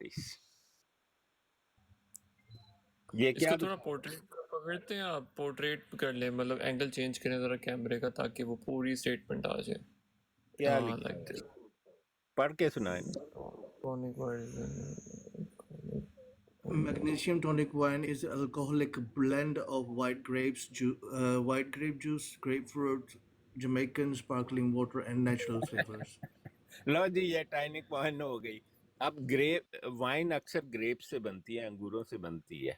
Voice. یہ اس کیا کو تھوڑا پورٹریٹ پکڑتے ہیں آپ، پورٹریٹ کر لیں، مطلب اینگل چینج کریں ذرا کیمرے کا تاکہ وہ پوری اسٹیٹمنٹ آ جائے. کیا ہاں لکھا لائک ہے؟ دس. پڑھ کے سنائیں. Tonic Magnesium tonic wine is an alcoholic blend of white grape juice, grapefruit, Jamaican sparkling water, and natural flavors. لو جی یہ ٹائنک وائن ہو گئی. اب گریپ وائن اکثر گریپ سے بنتی ہے، انگوروں سے بنتی ہے،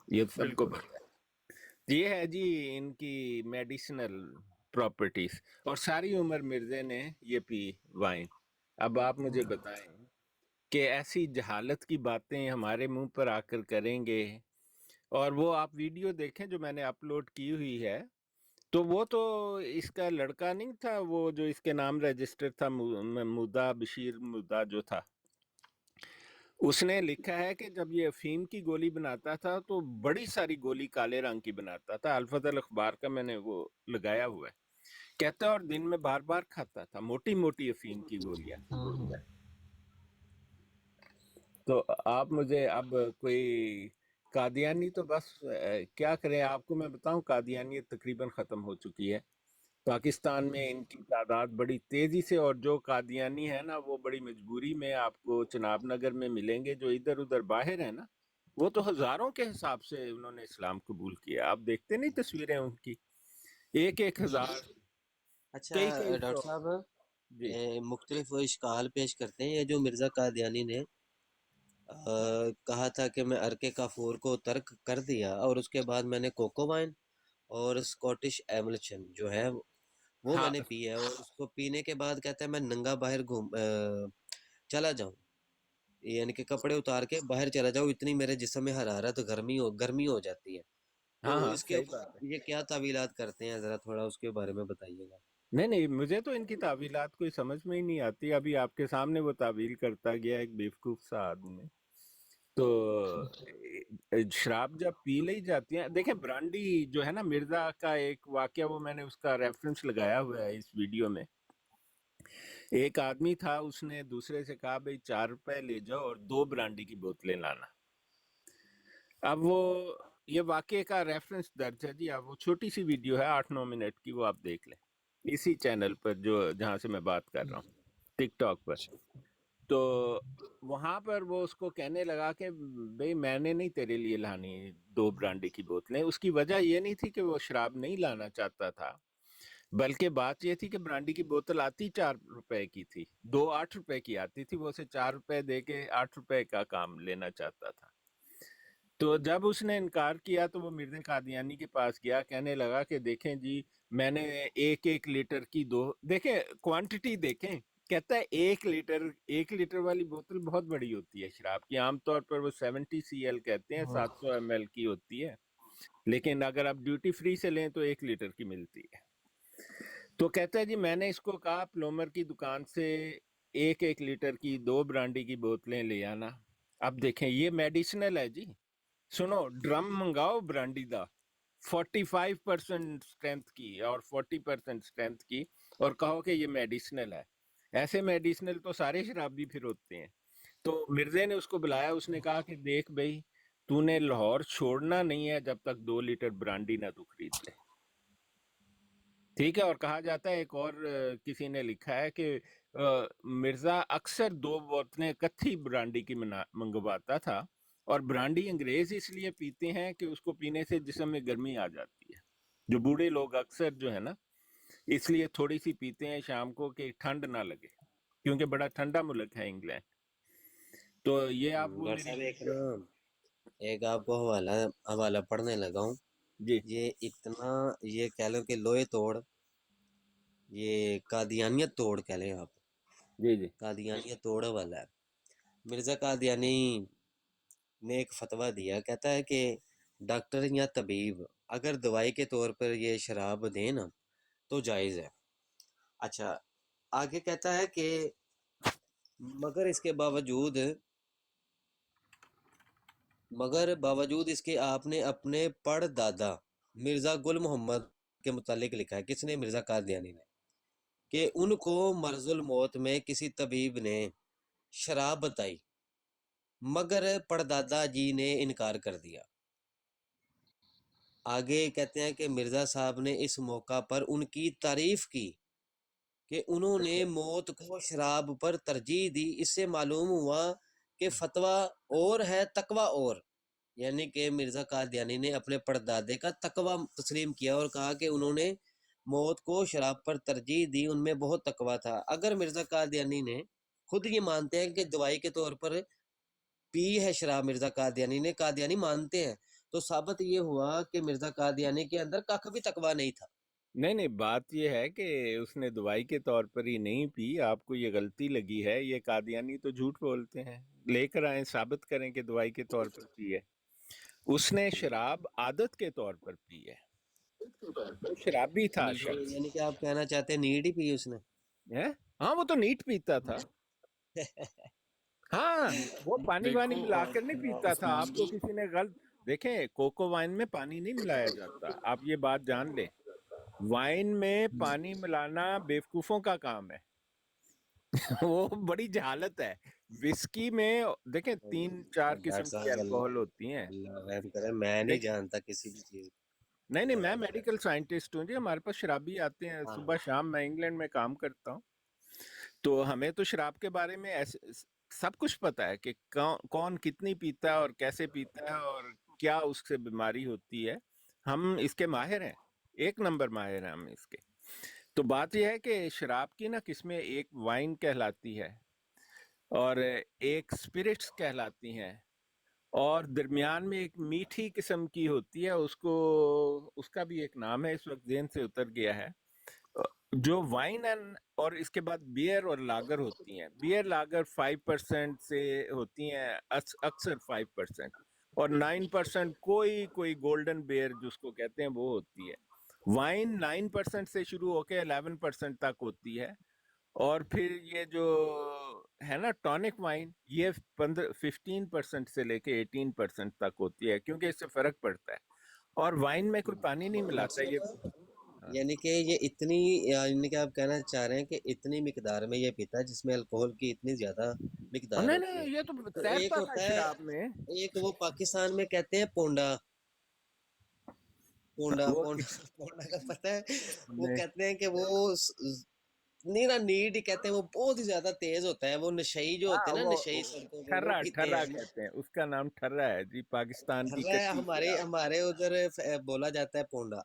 یہ سب کو بالکل. پتہ ہے. یہ ہے جی ان کی میڈیسنل پراپرٹیز. اور ساری عمر مرزے نے یہ پی وائن. اب آپ مجھے بتائیں کہ ایسی جہالت کی باتیں ہمارے منہ پر آ کر کریں گے. اور وہ آپ ویڈیو دیکھیں جو میں نے اپلوڈ کی ہوئی ہے، تو وہ تو اس کا لڑکا نہیں تھا، وہ جو اس کے نام رجسٹر تھا، مدا بشیر مدا جو تھا، اس نے لکھا ہے کہ جب یہ افیم کی گولی بناتا تھا تو بڑی ساری گولی کالے رنگ کی بناتا تھا. الفت الاخبار کا میں نے وہ لگایا ہوا ہے. کہتا ہے اور دن میں بار بار کھاتا تھا موٹی موٹی افیم کی گولیاں. تو آپ مجھے اب کوئی قادیانی تو بس کیا کریں، آپ کو میں بتاؤں قادیانیت تقریباً ختم ہو چکی ہے پاکستان میں. ان کی تعداد بڑی تیزی سے، اور جو قادیانی ہے نا وہ بڑی مجبوری میں آپ کو چناب نگر میں ملیں گے. جو ادھر ادھر باہر ہیں نا وہ تو ہزاروں کے حساب سے انہوں نے اسلام قبول کیا. آپ دیکھتے نہیں تصویریں ان کی، ایک ایک ہزار، اچھا کئی کئی سو. ڈاکٹر صاحب، جی مختلف اشکال پیش کرتے ہیں. یہ جو مرزا قادیانی نے کہا تھا کہ میں عرق کافور کو ترک کر دیا اور اس کے بعد میں نے کوکو وائن اور اسکاٹش ایملچن جو ہے وہ میں ہاں نے پی ہے، اور اس کو پینے کے بعد کہتا ہے میں ننگا باہر چلا جاؤں، یعنی کہ کپڑے اتار کے باہر چلا جاؤں، اتنی میرے جسم میں حرارت گرمی ہو جاتی ہے. ہاں تو ہاں اس کے صحیح اوپر بات ہے. یہ کیا تعویلات کرتے ہیں، ذرا تھوڑا اس کے بارے میں بتائیے گا. نہیں مجھے تو ان کی تعویلات کوئی سمجھ میں ہی نہیں آتی. ابھی آپ کے سامنے وہ تعویل کرتا گیا ایک بیوقوف سا آدمی. تو شراب جب پی لی جاتی ہیں، دیکھیں برانڈی جو ہے نا، مرزا کا ایک واقعہ وہ میں نے اس کا ریفرنس لگایا ہوا ہے اس ویڈیو میں. ایک آدمی تھا، اس نے دوسرے سے کہا بھئی 4 روپے لے جاؤ اور 2 برانڈی کی بوتلیں لانا. اب وہ یہ واقعے کا ریفرنس درج ہے جی. اب وہ چھوٹی سی ویڈیو ہے 8-9 منٹ کی، وہ آپ دیکھ لیں اسی چینل پر جہاں سے میں بات کر رہا ہوں، ٹک ٹاک پر. تو وہاں پر وہ اس کو کہنے لگا کہ بھئی میں نے نہیں تیرے لیے لانی 2 برانڈی کی بوتلیں. اس کی وجہ یہ نہیں تھی کہ وہ شراب نہیں لانا چاہتا تھا، بلکہ بات یہ تھی کہ برانڈی کی بوتل آتی 4 روپے کی تھی، 2 8 روپے کی آتی تھی. وہ اسے 4 روپے دے کے 8 روپے کا کام لینا چاہتا تھا. تو جب اس نے انکار کیا تو وہ مرزا قادیانی کے پاس گیا، کہنے لگا کہ دیکھیں جی میں نے 1 لیٹر کی 2، دیکھیں کوانٹٹی دیکھیں. کہتا ہے 1 لیٹر والی بوتل بہت بڑی ہوتی ہے شراب کی. عام طور پر وہ 70 CL کہتے ہیں، 700 ml کی ہوتی ہے، لیکن اگر آپ ڈیوٹی فری سے لیں تو 1 لیٹر کی ملتی ہے. تو کہتا ہے جی میں نے اس کو کہا پلومر کی دکان سے 1 لیٹر کی 2 برانڈی کی بوتلیں لے آنا. اب دیکھیں یہ میڈیسنل ہے جی. سنو، ڈرم منگاؤ برانڈی دا 45% اسٹرینتھ کی اور 40% اسٹرینتھ کی، اور کہو کہ یہ میڈیسنل ہے. ایسے میڈیسنل تو سارے شرابی پھر ہوتے ہیں. تو مرزے نے اس کو بلایا، اس نے کہا کہ دیکھ بھائی تو نے لاہور چھوڑنا نہیں ہے جب تک 2 لیٹر برانڈی نہ تو خرید لے، ٹھیک ہے. اور کہا جاتا ہے ایک اور کسی نے لکھا ہے کہ مرزا اکثر 2 بوتلیں کتھی برانڈی کی منگواتا تھا. اور برانڈی انگریز اس لیے پیتے ہیں کہ اس کو پینے سے جسم میں گرمی آ جاتی ہے. جو بوڑھے لوگ اکثر جو ہے نا اس لیے تھوڑی سی پیتے ہیں شام کو کہ ٹھنڈ نہ لگے، کیونکہ بڑا ٹھنڈا ملک ہے انگلینڈ. تو یہ آپ وہ ڈاکٹر میری صاحب ایک آپ کو حوالہ پڑھنے لگا ہوں. جی یہ اتنا، یہ کہہ لو کہ لوہے توڑ، یہ قادیانیت توڑ کہہ لیں آپ، جی جی قادیانیت توڑ والا ہے. مرزا قادیانی نے ایک فتویٰ دیا، کہتا ہے کہ ڈاکٹر یا طبیب اگر دوائی کے طور پر یہ شراب دیں نا تو جائز ہے. اچھا آگے کہتا ہے کہ مگر اس کے باوجود اس کے آپ نے اپنے پڑ دادا مرزا گل محمد کے متعلق لکھا ہے. کس نے؟ مرزا قادیانی نے، کہ ان کو مرض الموت میں کسی طبیب نے شراب بتائی مگر پردادا جی نے انکار کر دیا۔ آگے کہتے ہیں کہ مرزا صاحب نے اس موقع پر ان کی تعریف کی کہ انہوں نے موت کو شراب پر ترجیح دی۔ اس سے معلوم ہوا کہ فتویٰ اور ہے تقوی اور، یعنی کہ مرزا قادیانی نے اپنے پردادے کا تقوی تسلیم کیا اور کہا کہ انہوں نے موت کو شراب پر ترجیح دی، ان میں بہت تقوی تھا۔ اگر مرزا قادیانی نے خود یہ مانتے ہیں کہ دوائی کے طور پر پی ہے شراب، مرزا قادیانی نے، قادیانی مانتے ہیں، تو ثابت یہ ہوا کہ مرزا قادیانی کے اندر کخ بھی تقوی نہیں تھا۔ نہیں بات یہ ہے کہ اس نے دوائی کے طور پر ہی نہیں پی، آپ کو یہ غلطی لگی ہے، یہ قادیانی تو جھوٹ بولتے ہیں، لے کر آئیں ثابت کریں کہ دوائی کے طور پر پی ہے۔ اس نے شراب عادت کے طور پر پی ہے، وہ شرابی تھا بالکل شخص یعنی کہ آپ کہنا چاہتے ہیں نیڈ ہی پی اس نے؟ ہے۔ ہاں وہ تو نیٹ پیتا تھا، ہاں وہ پانی وانی دیکھو ملا کر نہیں پیتا تھا، عثمان آپ کو کسی نے غلط دیکھیں، کوکو وائن میں پانی نہیں ملایا جاتا، آپ یہ بات جان لیں، وائن میں پانی ملانا بیوقوفوں کا کام ہے وہ بڑی جہالت ہے۔ وسکی میں دیکھیں 3-4 ڈاکٹر قسم کی صاحب الکوہل ہوتی ہیں، اللہ رحم کرے، میں نہیں دیکھ جانتا کسی بھی چیز نہیں میں میڈیکل سائنٹسٹ ہوں جی، ہمارے پاس شرابی آتے ہیں ہاں صبح شام، میں انگلینڈ میں کام کرتا ہوں، تو ہمیں تو شراب کے بارے میں سب کچھ پتا ہے کہ کون کتنی پیتا ہے اور کیسے پیتا ہے اور کیا اس سے بیماری ہوتی ہے، ہم اس کے ماہر ہیں، 1 نمبر ماہر ہیں ہم اس کے۔ تو بات یہ ہے کہ شراب کی نا قسمیں، ایک وائن کہلاتی ہے اور ایک سپرٹس کہلاتی ہیں، اور درمیان میں ایک میٹھی قسم کی ہوتی ہے، اس کا بھی ایک نام ہے، اس وقت ذہن سے اتر گیا ہے، جو وائن اور اس کے بعد بیئر اور لاگر ہوتی ہیں۔ بیئر لاگر 5% سے ہوتی ہیں، اکثر 5%، اور 9% کوئی گولڈن بیئر جس کو کہتے ہیں وہ ہوتی ہے۔ وائن 9% سے شروع ہو کے 11% تک ہوتی ہے، اور پھر یہ جو ہے نا ٹونک وائن، یہ 15% سے لے کے 18% تک ہوتی ہے، کیونکہ اس سے فرق پڑتا ہے، اور وائن میں کوئی پانی نہیں ملاتا یہ۔ ہاں یعنی کہ یہ اتنی، یعنی کہ آپ کہنا چاہ رہے ہیں کہ اتنی مقدار میں یہ پیتا ہے جس میں الکوہل کی اتنی زیادہ مقدار ہوتی ہے۔ نہیں یہ تو تو ایک تیرتا تھا ہوتا ہے، شراب میں، ایک وہ پاکستان میں کہتے ہیں پونڈا، پونڈا وہ پونڈا پونڈا کا پتہ ہے؟ وہ نہیں کہتے ہیں کہ وہ نیرا نیڈ ہی کہتے ہیں، وہ بہت ہی زیادہ تیز ہوتا ہے، وہ نشئی جو ہوتے ہاں ہیں نا، وہ نشئی سڑکوں پہ وہ ٹھرا پیتے ٹھرا ہیں۔ کہتے ہیں، اس کا نام ٹھرا ہے جی، پاکستان کی ٹھرا ہے، کچی ہمارے شراب۔ ہمارے ادھر بولا جاتا ہے پونڈا۔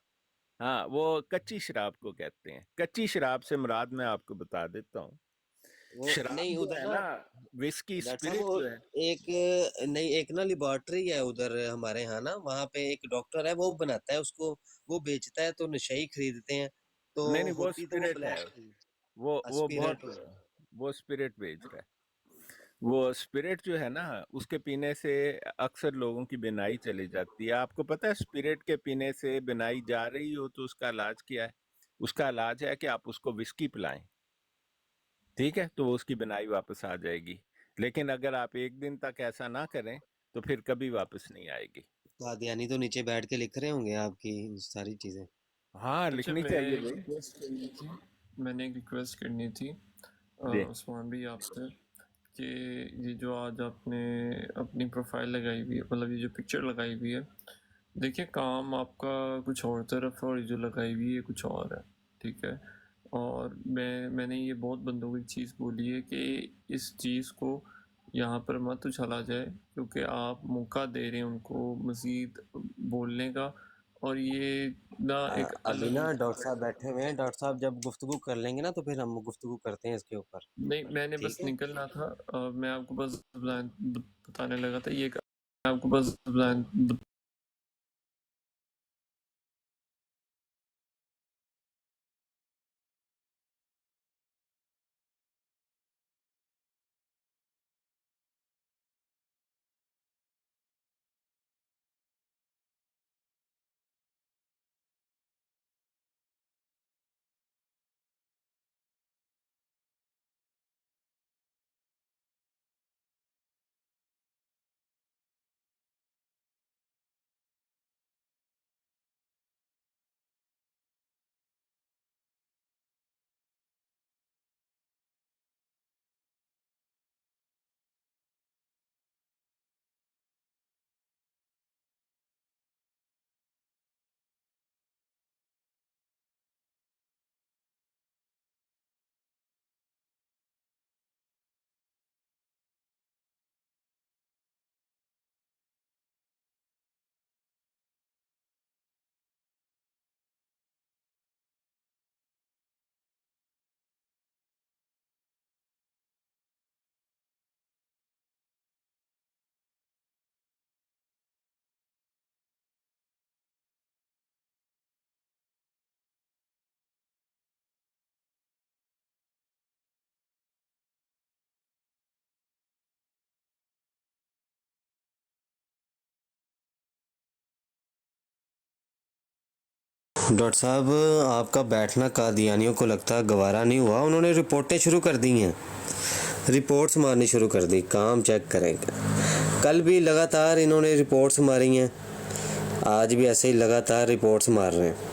ہاں وہ کچی شراب کو کہتے ہیں، کچی شراب سے مراد میں آپ کو بتا دیتا ہوں، وہ شراب نہیں جو ادھر ہے نا نا، وسکی ڈاکٹر صاحب، اسپرٹ وہ جو ہے، ایک نہیں، ایک نا لیبارٹری ہے ادھر ہمارے یہاں نا، وہاں پہ ایک ڈاکٹر ہے، وہ بناتا ہے اس کو، وہ بیچتا ہے، تو نشئی خریدتے ہیں، تو نہیں وہ ہوتی تو وہ اسپرٹ ہے، بلیک وہ بہت، اسپیرٹ ہوگا۔ وہ اسپرٹ بیچ رہا ہے، وہ اسپرٹ جو ہے نا اس کے پینے سے اکثر لوگوں کی بینائی چلی جاتی ہے۔ آپ کو پتہ ہے اسپرٹ کے پینے سے بینائی جا رہی ہو تو اس کا علاج کیا ہے؟ اس کا علاج ہے کہ آپ اس کو وسکی پلائیں، ٹھیک ہے، تو اس کی بینائی واپس آ جائے گی، لیکن اگر آپ 1 دن تک ایسا نہ کریں تو پھر کبھی واپس نہیں آئے گی۔ قادیانی تو نیچے بیٹھ کے لکھ رہے ہوں گے آپ کی ساری چیزیں۔ ہاں اچھا، لکھنی میں چاہیے ایک بھائی ریکویسٹ کرنی تھی، میں نے ایک ریکویسٹ کرنی تھی جی۔ عثمان بھی آپ سے، کہ یہ جو آج آپ نے اپنی پروفائل لگائی ہوئی ہے، مطلب یہ جو پکچر لگائی ہوئی ہے، دیکھیں کام آپ کا کچھ اور طرف ہے اور یہ جو لگائی ہوئی ہے کچھ اور ہے، ٹھیک ہے، اور میں نے یہ بہت بندوں کی چیز بولی ہے کہ اس چیز کو یہاں پر مت اچھالا جائے، کیونکہ آپ موقع دے رہے ہیں ان کو مزید بولنے کا، اور یہ نہ ایک ابھی الگ، نا ڈاکٹر صاحب بیٹھے ہوئے ہیں، ڈاکٹر صاحب جب گفتگو کر لیں گے نا تو پھر ہم گفتگو کرتے ہیں اس کے اوپر، نہیں میں نے ٹھیک بس ہے؟ نکلنا تھا، میں آپ کو بس بتانے لگا تھا یہ، میں آپ کو بس ڈاکٹر صاحب آپ کا بیٹھنا قادیانیوں کو لگتا ہے گوارا نہیں ہوا، انہوں نے رپورٹیں شروع کر دی ہیں، رپورٹس مارنی شروع کر دی، کام چیک کریں گے۔ کل بھی لگاتار انہوں نے رپورٹس ماری ہیں، آج بھی ایسے ہی لگاتار رپورٹس مار رہے ہیں۔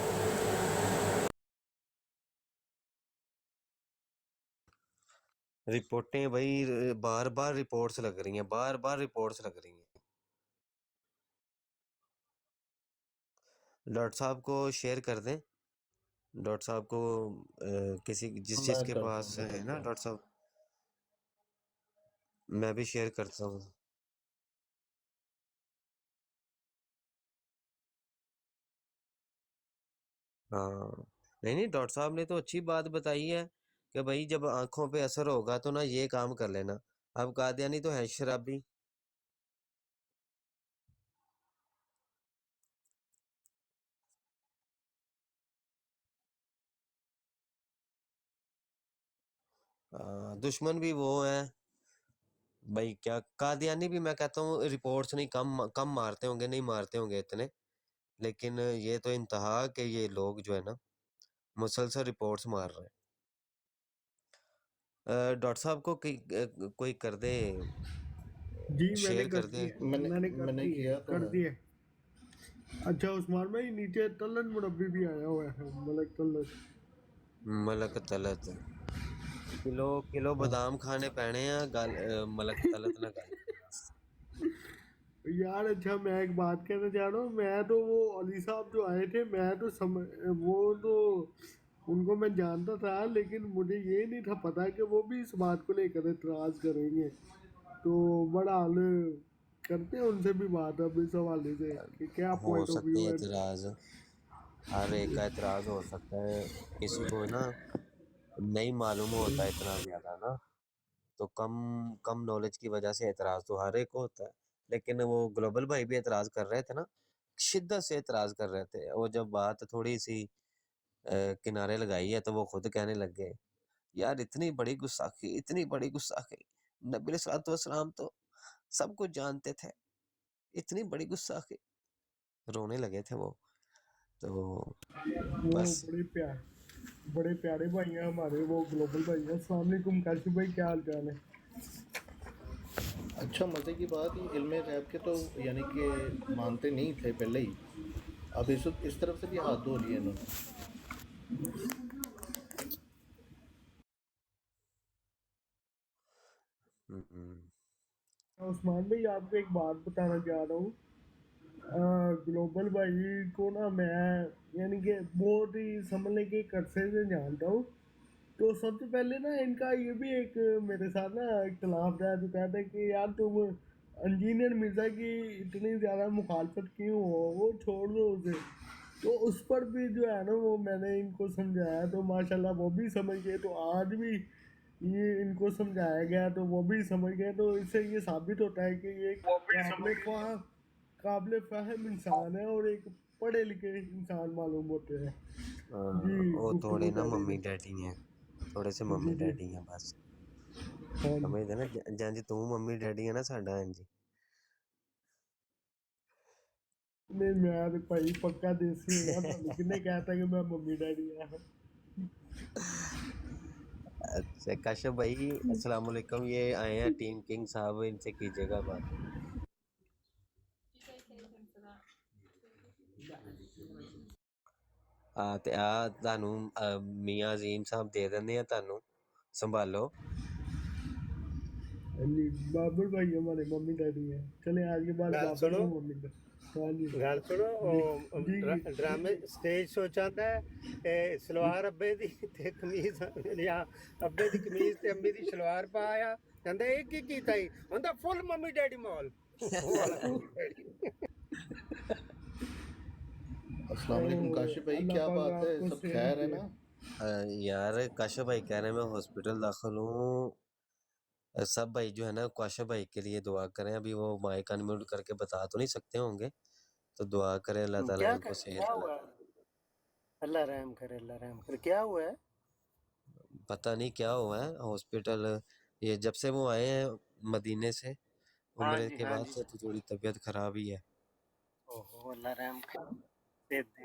رپورٹیں بھائی بار بار رپورٹس لگ رہی ہیں، بار بار رپورٹس لگ رہی ہیں۔ ڈاکٹر صاحب کو شیئر کر دیں، ڈاکٹر صاحب کو کسی جس چیز کے پاس ہے نا ڈاکٹر صاحب، میں بھی شیئر کرتا ہوں۔ ہاں نہیں ڈاکٹر صاحب نے تو اچھی بات بتائی ہے کہ بھائی جب آنکھوں پہ اثر ہوگا تو نا یہ کام کر لینا۔ اب قادیانی تو ہے شرابی۔ دشمن بھی وہ ہیں بھائی، کیا قادیانی بھی میں کہتا ہوں رپورٹس نہیں کم مارتے ہوں گے، نہیں مارتے ہوں گے اتنے، لیکن یہ تو انتہا کہ یہ لوگ جو ہے نا مسلسل رپورٹس مار رہے ہیں۔ ڈاکٹر صاحب کو کوئی کر دے، جی میں نے شیئر کر کر دی دے۔ ہے، میں نے کیا تو کر ہے۔ دی ہے۔ اچھا عثمان بھائی نیچے تلت مربی بھی آیا ہوا ہے، ملک تلت۔ ملک تلت کلو بادام کھانے پینے ہیں، ملک تلت نہ گل۔ یار اچھا میں ایک بات کہنا چاہ رہا ہوں، میں تو وہ علی صاحب جو آئے تھے میں تو وہ تو ان کو میں جانتا تھا، لیکن مجھے یہ نہیں تھا پتا کہ وہ بھی اس بات کو لے کر اعتراض کریں گے، تو بڑا حال کرتے ہیں ان سے بھی بات اب اس حوالے سے کہ کیا ہو پوائنٹ آف سکتے ویو ہیں ہے۔ اعتراض، ہر ایک کا اعتراض ہو سکتا ہے، کسی کو نا نہیں معلوم ہوتا اتنا زیادہ نا، تو کم نالج کی وجہ سے اعتراض تو ہر ایک کو ہوتا ہے۔ لیکن وہ گلوبل بھائی بھی اعتراض کر رہے تھے نا، شدت سے اعتراض کر رہے تھے، وہ جب بات تھوڑی سی کنارے لگائی ہے تو وہ خود کہنے لگ گئے یار اتنی بڑی گستاخی، اتنی بڑی گستاخی، نبی علیہ السلام تو سب کچھ جانتے تھے، اتنی بڑی گستاخی، رونے لگے تھے وہ تو وہ بس۔ بڑے پیارے بھائی ہیں ہمارے، وہ گلوبل بھائی ہیں۔ السلام علیکم کاشف بھائی، کیا حال چال ہے؟ اچھا مزے کی بات، یہ علم غیب کے تو یعنی کہ مانتے نہیں تھے پہلے ہی، اب اس طرف سے بھی ہاتھ دھو لیے انہوں نے۔ عثمان بھائی آپ کو ایک بات بتانا چاہ رہا ہوں، گلوبل بھائی کو نا میں یعنی کہ بہت ہی سمجھ لیں کہ ایک عرصے سے جانتا ہوں، تو سب سے پہلے نا ان کا یہ بھی ایک میرے ساتھ نا اختلاف رہا، تو کہتا ہے کہ یار تم انجینئر مرزا کی اتنی زیادہ مخالفت کیوں ہو، وہ چھوڑ دو اسے، تو اس پر بھی جو ہے نا وہ میں نے ان کو سمجھایا، تو ماشاءاللہ وہ بھی سمجھ گئے، تو آج بھی یہ ان کو سمجھایا گیا تو وہ بھی سمجھ گئے، تو اس سے یہ ثابت ہوتا ہے کہ یہ ایک قابل فہم انسان ہے اور ایک پڑھے لکھے انسان معلوم ہوتے ہیں۔ جی وہ تھوڑے گفتگو نا جاری ممی ہے۔ ڈیڈی ہیں، تھوڑے سے جی ممی جی ڈیڈی ہیں بس، ہاں جی۔ سمجھتے نا جنج تو ممی ڈیڈی ہے نا ساڈا، ہاں جی۔ نہیں میں تو بھائی پکا دیسی ہوں نا، تو کنے کہتا کہ میں ممی ڈیڈی ہوں۔ اچھا کاشف بھائی السلام علیکم، یہ آئے ہیں ٹیم کنگ صاحب، ان سے کیجیے گا بات۔ تے تانوں میاں عظیم صاحب دے دیندے ہیں، تانوں سنبھالو۔ بابر بھائی ہمارے ممی ڈیڈی ہیں، چلیں آج کے بعد گل بابر سنو کو ممی ڈیڈی۔ ہاں جی گل سنو جی جی ڈرامے سٹیج شو چاہتا ہے سلوار ابے دی تے قمیض یا ابے دی قمیض تے امی دی شلوار پایا کہندا اے کی کیتا ہی ہوندا فل ممی ڈیڈی مال وہ والا ممی ڈیڈی۔ السلام علیکم کاشف بھائی، اللہ کیا پاک بات ہے، آپ کو سب صحت خیر ہے دے۔ نا؟ یار کاشف بھائی کہہ رہے ہیں میں ہاسپٹل داخل ہوں، سب بھائی جو ہے نا کاشف بھائی کے لیے دعا کریں، ابھی وہ مائک انمیوٹ کر کے بتا تو نہیں سکتے ہوں گے، تو دعا کریں اللہ تعالیٰ کیا ان کو صحت کیا عطا ہوا کرے۔ ہے؟ اللہ رحم کرے، اللہ رحم کرے، کیا ہوا ہے؟ پتہ نہیں کیا ہوا ہے ہاسپٹل، یہ جب سے وہ آئے ہیں مدینے سے ہاں عمرے جی کے ہاں بعد جی، سے تو تھوڑی طبیعت خراب ہی ہے۔ اوہو اللہ رحم کرے، صحت دے۔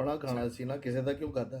ਆਪਣਾ ਖਾਣਾ ਸੀ ਨਾ, ਕਿਸੇ ਦਾ ਕਿਉਂ ਖਾਦਾ?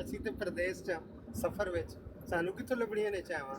ਅਸੀਂ ਤੇ ਪ੍ਰਦੇਸ਼ ਚ ਸਫ਼ਰ ਵਿੱਚ ਸਾਨੂੰ ਕਿੱਥੋਂ ਲੱਭਣੀਆਂ ਨੇ ਚਾਹਾਂ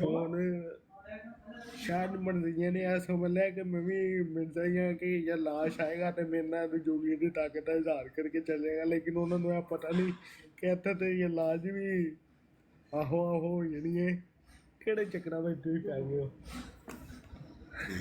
ਹੁਣ ਸ਼ਾਇਦ ਮਰਜ਼ੀਆਂ ਨੇ ਇਹ ਸਮਝ ਲਿਆ ਕਿ ਮੈਂ ਵੀ ਮਿਲਦਾ ਹੀ ਹਾਂ ਕਿ ਜਾਂ ਲਾਸ਼ ਆਏਗਾ ਤੇ ਮੇਰੇ ਨਾਲ ਜੋਗੀ ਦੀ ਤਾਕਤ ਦਾ ਇਜ਼ਹਾਰ ਕਰਕੇ ਚੱਲੇਗਾ, ਲੇਕਿਨ ਉਹਨਾਂ ਨੂੰ ਇਹ ਪਤਾ ਨਹੀਂ ਕਿ ਇੱਥੇ ਤੇ ਇਹ ਲਾਸ਼ ਵੀ ਆਹੋ ਆਹੋ ਹੋ ਜਾਣੀ ਹੈ। ਕਿਹੜੇ ਚੱਕਰਾਂ ਵਿੱਚ ਤੁਸੀਂ ਪੈ ਗਏ ਹੋ?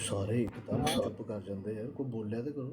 ਸਾਰੇ ਇੱਕਦਮ ਚੁੱਪ ਕਰ ਜਾਂਦੇ ਯਾਰ, ਕੋਈ ਬੋਲਿਆ ਤੇ ਕਰੋ।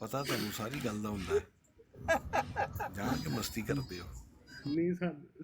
ਪਤਾ ਤੁਹਾਨੂੰ ਸਾਰੀ ਗੱਲ ਦਾ ਹੁੰਦਾ ਹੈ, ਜਾਣ ਕੇ ਮਸਤੀ ਕਰਦੇ ਹੋ। ਨਹੀਂ,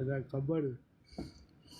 ਅੱਛਾ, ਖਬਰ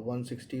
160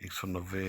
190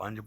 5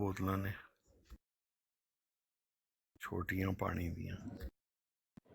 ਬੋਤਲਾਂ ਨੇ, ਛੋਟੀਆਂ ਪਾਣੀ ਦੀਆਂ।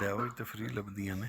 ਡੈਵਲ ਤੇ ਫ੍ਰੀ ਲੱਭਦੀਆਂ ਨੇ।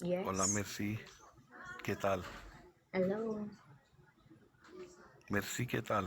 Yes. Hola Mercy, ¿qué tal? Hello. Mercy, ¿qué tal?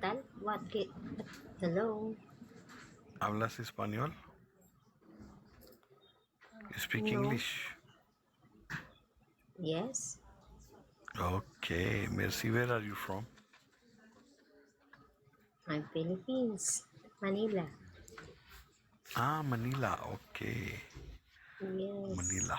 tal? Hello. ¿Hablas español? You speak No. English? Yes. Okay, Mercy, where are you from? I'm Philippines. Manila. Ah, Manila, okay. Yes. Manila.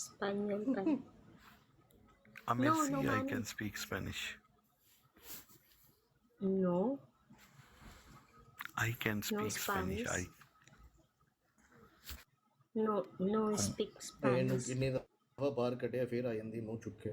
Spaniel ka. Mercy, I man. can speak Spanish. No. I can No speak Spanish. Spanish. No speak ਇਹਨੂੰ Spanish. ਕਿੰਨੀ ਦਫਾ ਬਾਹਰ ਕੱਢਿਆ, ਫਿਰ ਆ ਜਾਂਦੀ ਮੂੰਹ ਚੁੱਕ ਕੇ।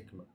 1 ਮਿੰਟ।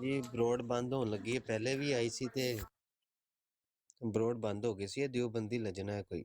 ਜੀ ਬਰੋਡ ਬੰਦ ਹੋਣ ਲੱਗੀ ਹੈ, ਪਹਿਲੇ ਵੀ ਆਈ ਸੀ ਤੇ ਬਰੋਡ ਬੰਦ ਹੋ ਗਈ ਸੀ। ਇਹ ਦਿਓਬੰਦੀ ਲਜਣਾ ਹੈ ਕੋਈ।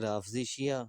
ਰਾਫਜ਼ੀ ਸ਼ੀਆ।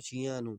ਸ਼ੀਆ ਨੂੰ,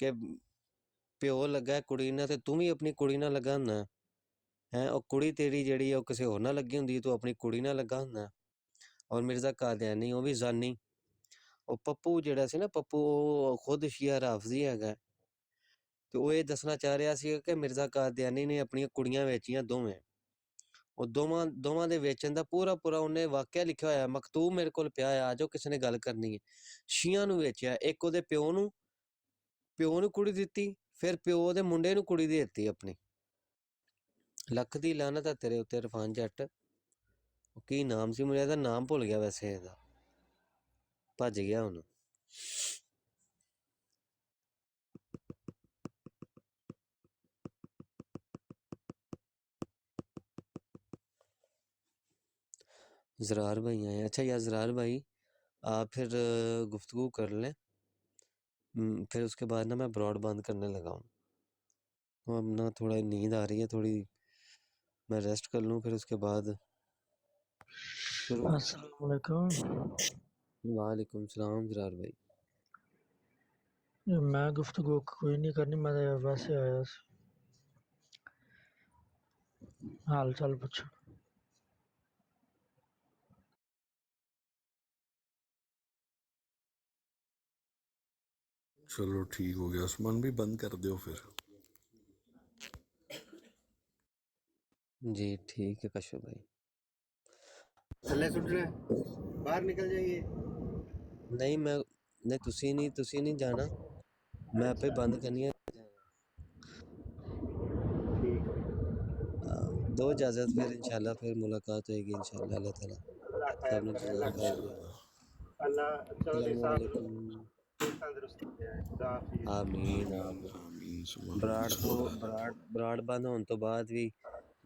ਕਿ ਪਿਓ ਲੱਗਾ ਕੁੜੀ ਨਾਲ ਤੇ ਤੂੰ ਵੀ ਆਪਣੀ ਕੁੜੀ ਨਾਲ ਲੱਗਾ ਹੁੰਦਾ ਹੈ। ਉਹ ਕੁੜੀ ਤੇਰੀ ਜਿਹੜੀ ਉਹ ਕਿਸੇ ਹੋਰ ਨਾਲ ਲੱਗੀ ਹੁੰਦੀ, ਤੂੰ ਆਪਣੀ ਕੁੜੀ ਨਾਲ ਲੱਗਾ ਹੁੰਦਾ। ਔਰ ਮਿਰਜ਼ਾ ਕਾਦੀਆਨੀ ਉਹ ਵੀ ਜ਼ਾਨੀ। ਉਹ ਪੱਪੂ ਜਿਹੜਾ ਸੀ ਨਾ, ਪੱਪੂ ਉਹ ਖੁਦ ਸ਼ੀਆ ਰਾਫਜ਼ੀ ਹੈਗਾ, ਤੇ ਉਹ ਇਹ ਦੱਸਣਾ ਚਾਹ ਰਿਹਾ ਸੀ ਕਿ ਮਿਰਜ਼ਾ ਕਾਦੀਆਨੀ ਨੇ ਆਪਣੀਆਂ ਕੁੜੀਆਂ ਵੇਚੀਆਂ ਦੋਵੇਂ। ਉਹ ਦੋਵਾਂ ਦੇ ਵੇਚਣ ਦਾ ਪੂਰਾ ਉਹਨੇ ਵਾਕਿਆ ਲਿਖਿਆ ਹੋਇਆ, ਮਕਤੂਬ ਮੇਰੇ ਕੋਲ ਪਿਆ ਆ, ਜੋ ਕਿਸੇ ਨੇ ਗੱਲ ਕਰਨੀ ਹੈ। ਸ਼ੀਆਂ ਨੂੰ ਵੇਚਿਆ, ਇੱਕ ਉਹਦੇ ਪਿਓ ਨੂੰ ਕੁੜੀ ਦਿੱਤੀ, ਫਿਰ ਪਿਓ ਦੇ ਮੁੰਡੇ ਨੂੰ ਕੁੜੀ ਦੇ ਦਿੱਤੀ ਆਪਣੀ। ਲੱਖ ਦੀ ਲਾਨਤ ਹੈ ਤੇਰੇ ਉੱਤੇ ਇਰਫਾਨ ਜੱਟ। ਕੀ ਨਾਮ ਸੀ ਮੁੰਡੇ ਦਾ? ਨਾਮ ਭੁੱਲ ਗਿਆ ਵੈਸੇ ਇਹਦਾ, ਭੱਜ ਗਿਆ ਹੁਣ। زرار بھائی آئے. اچھا یا زرار بھائی آپ پھر گفتگو کر لیں، پھر اس کے بعد نا میں براڈ بند کرنے لگا ہوں. اب نا تھوڑا نیند آ رہی ہے، تھوڑی میں ریسٹ کر لوں، پھر اس کے بعد شروع. السلام علیکم. وعلیکم السلام زرار بھائی. میں گفتگو کوئی نہیں کرنی، میں ویسے آیا سی حال چال پوچھو. چلو ٹھیک ہو گیا. عثمان بھی بند کر دیو پھر. جی ٹھیک ہے کشف بھائی. تھلے سٹنا ہے، باہر نکل جائیے. نہیں میں نہیں، تسی نہیں جانا، میں آپ ہی بند کرنی ہے. دو اجازت، پھر انشاءاللہ پھر ملاقات ہوئے گی انشاءاللہ. اللہ تعالیٰ اللہ خیر سب نے کرے، جزائے اللہ خیر خیر دے. کرے. اللہ چودھری السلام صاحب علیکم. تندرستی دے. خدا حافظ. آمین آمین. آمین ثم براڑ کو آمین. براڑ بند ہونے تو بعد بھی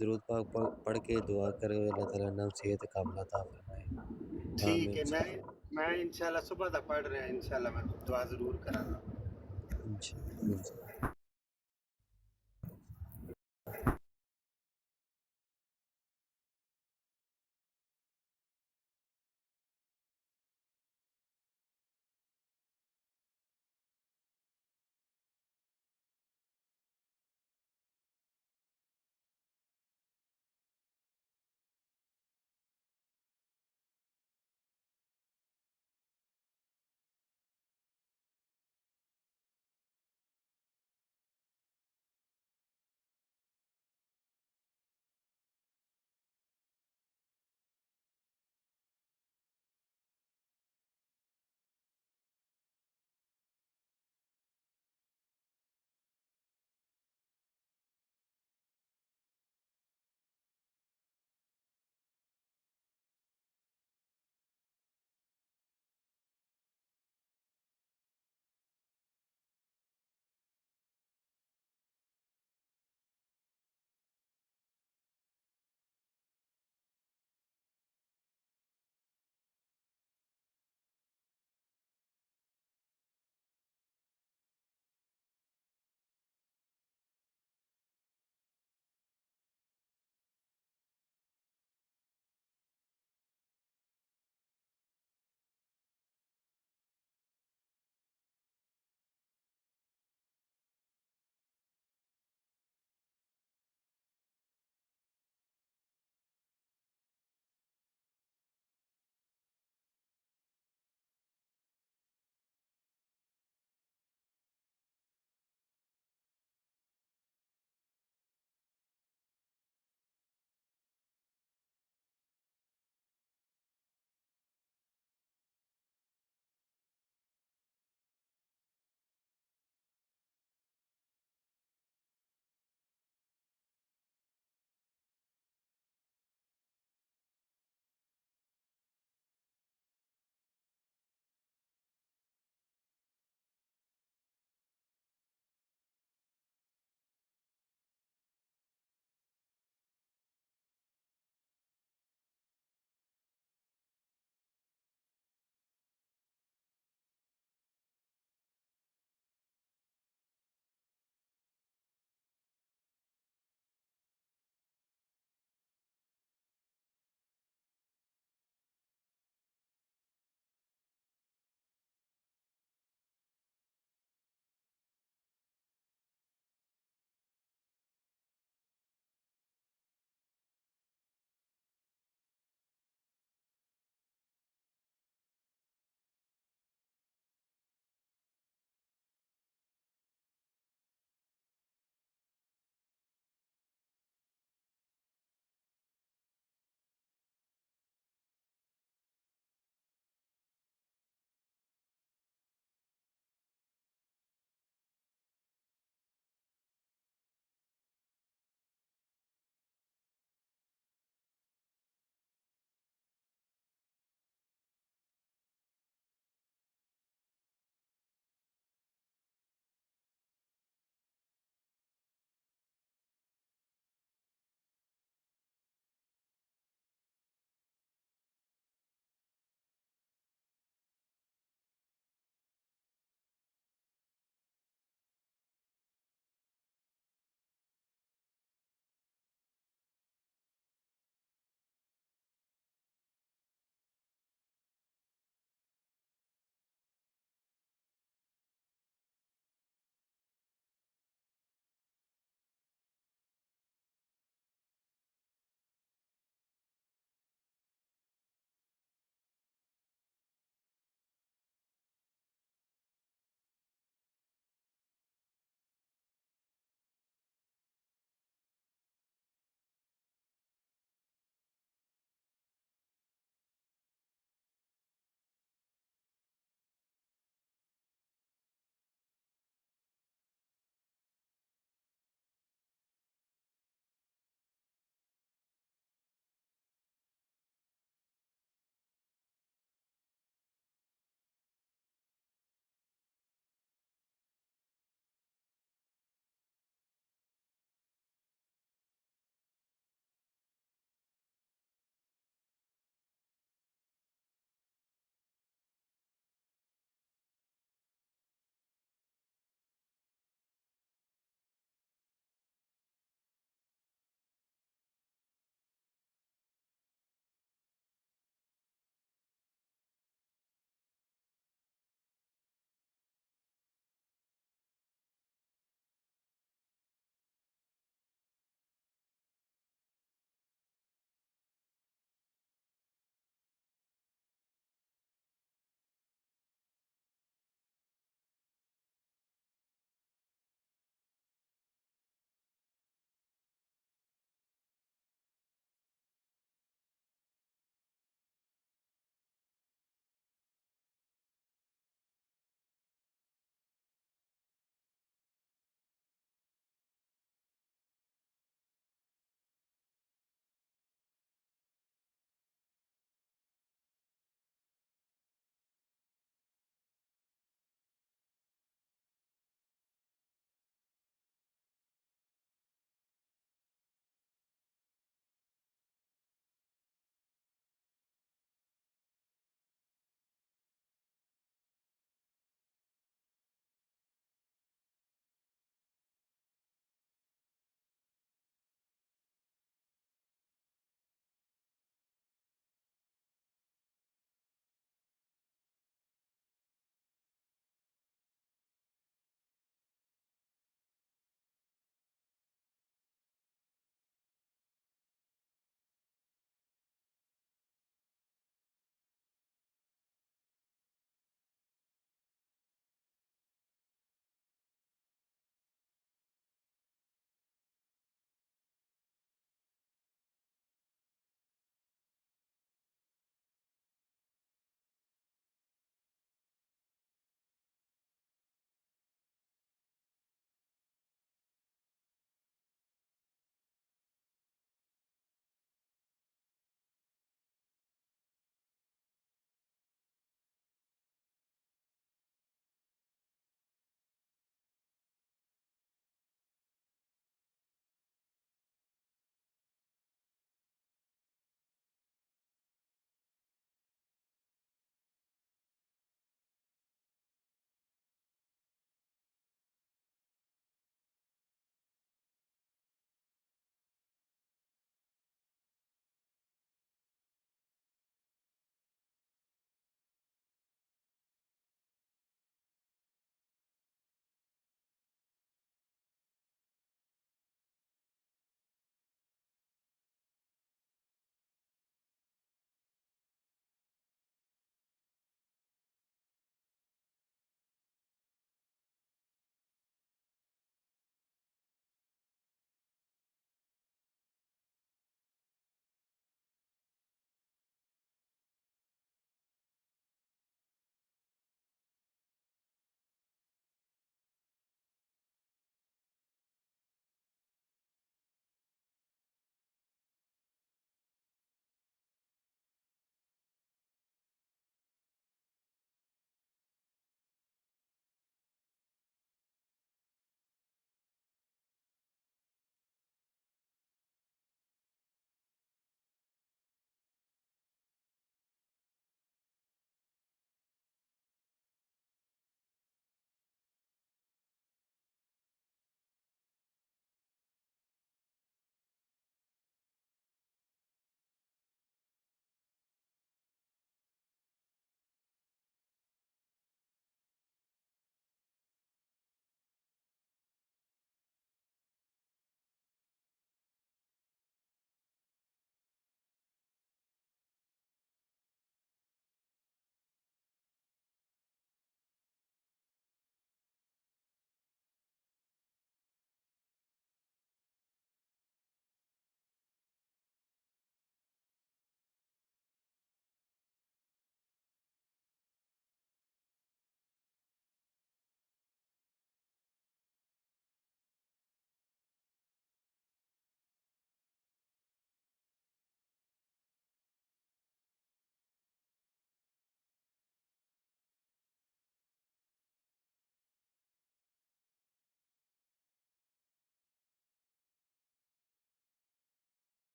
درود پاک پڑھ کے دعا کرے، اللہ تعالیٰ نے صحت کاملہ عطا فرمائے. ٹھیک آمین ہے، ثم میں انشاءاللہ صبح تک پڑھ رہا ہوں، انشاءاللہ میں دعا ضرور کراں گا. انشاءاللہ.